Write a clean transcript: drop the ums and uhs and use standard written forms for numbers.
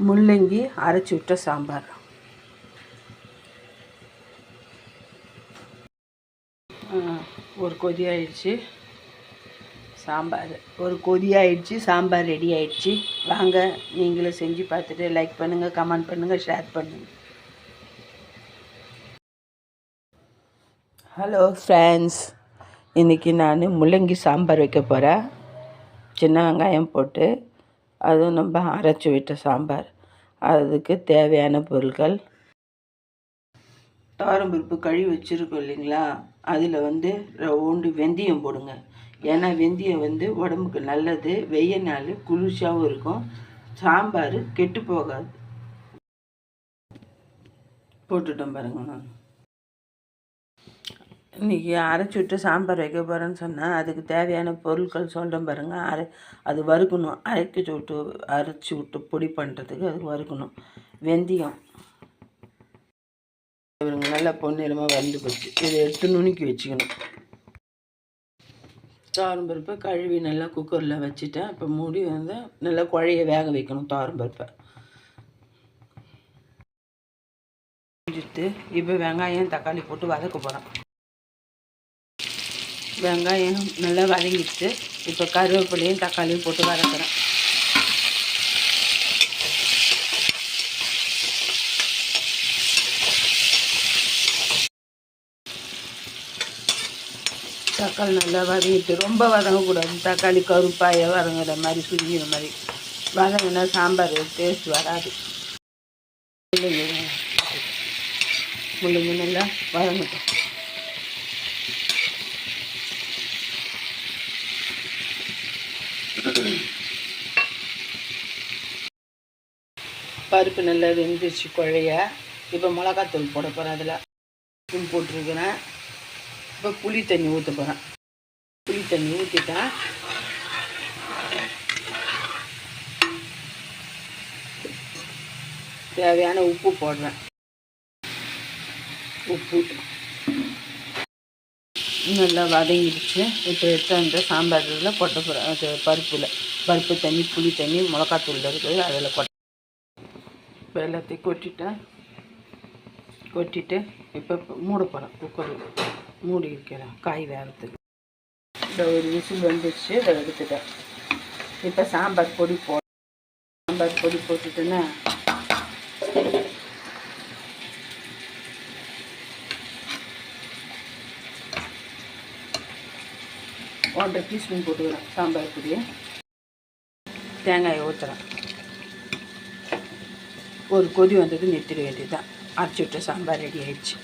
முள்ளங்கி அரைச்சி விட்ட சாம்பார். ஒரு கொதி ஆயிடுச்சு, சாம்பார் ரெடி ஆயிடுச்சு. வாங்க நீங்களும் செஞ்சு பார்த்துட்டு லைக் பண்ணுங்கள், கமெண்ட் பண்ணுங்கள், ஷேர் பண்ணுங்கள். ஹலோ ஃப்ரெண்ட்ஸ், இன்றைக்கி நான் முள்ளங்கி சாம்பார் வைக்க போகிறேன். சின்ன வெங்காயம் போட்டு, அதுவும் நம்ம அரைச்சி விட்ட சாம்பார். அதுக்கு தேவையான பொருட்கள்: துவரம்பருப்பு கழுவி வச்சுருக்கோம் இல்லைங்களா, அதில் ரவுண்டு வெந்தயம் போடுங்க. ஏன்னா வெந்தயம் உடம்புக்கு நல்லது, வெய்ய நாள் குளிர்ச்சியாகவும் இருக்கும், சாம்பார் கெட்டு போகாது. போட்டுட்டோம் பாருங்க. நான் இன்றைக்கி அரைச்சி விட்டு சாம்பார் வைக்க போகிறேன்னு சொன்னால் அதுக்கு தேவையான பொருட்கள் சொல்கிறேன் பாருங்கள். அது வறுக்கணும். அரைச்சி விட்டு பொடி பண்ணுறதுக்கு அதுக்கு வறுக்கணும். வெந்தயம் நல்லா பொன்னிறமாக வறுந்து போச்சு, இதை எடுத்து நுணுக்கி வச்சுக்கணும். துவரம்பருப்பை கழுவி நல்லா குக்கரில் வச்சுட்டேன். இப்போ மூடி நல்லா குழைய வேக வைக்கணும் துவரம்பருப்பை. இப்போ வெங்காயம் தக்காளி போட்டு வதக்க போகிறேன். வெங்காயம் நல்லா வதங்கிடுச்சு. இப்போ கருவேப்பிலையும் தக்காளியும் போட்டு வதக்குறேன். தக்காளி நல்லா வதங்கிட்டு, ரொம்ப வதங்கக்கூடாது. தக்காளி கருப்பாய வதங்குற மாதிரி, சுருங்கிற மாதிரி வதங்கினா சாம்பார் டேஸ்ட் வராது. முள்ளங்கி நல்லா வதங்கட்டும். பருப்பு நல்லா வெந்துருச்சு குழைய. இப்போ மிளகாத்தூள் போட போகிறேன். அதில் உப்பு போட்டிருக்கிறேன். இப்போ புளி தண்ணி ஊற்ற போகிறேன். புளி தண்ணி ஊற்றிட்டேன். தேவையான உப்பு போடுறேன். உப்பு நல்லா வதங்கிடுச்சு. இப்போ எடுத்து அந்த சாம்பார் இதில் கொட்ட போகிறேன். அது பருப்பு தண்ணி, புளி தண்ணி, மிளகாத்தூள் இருக்குது, அதில் இப்போ எல்லாத்தையும் கொட்டிட்டு இப்போ மூட போகிறேன். குக்கரில் மூடி வைக்கிறேன் காய் வேகிறதுக்கு. இந்த ஒரு விசில் வந்துடுச்சு, இதை எடுத்துட்டேன். இப்போ சாம்பார் பொடி போட்டுட்டேன்னா ஒன்றரை டீஸ்பூன் போட்டுக்கிறேன் சாம்பார் பொடியை. தேங்காயை ஊற்றுறேன். ஒரு கொதி வந்தது நிறுத்திட வேண்டியது தான். அரைச்சி விட்ட சாம்பார் ரெடி ஆயிடுச்சு.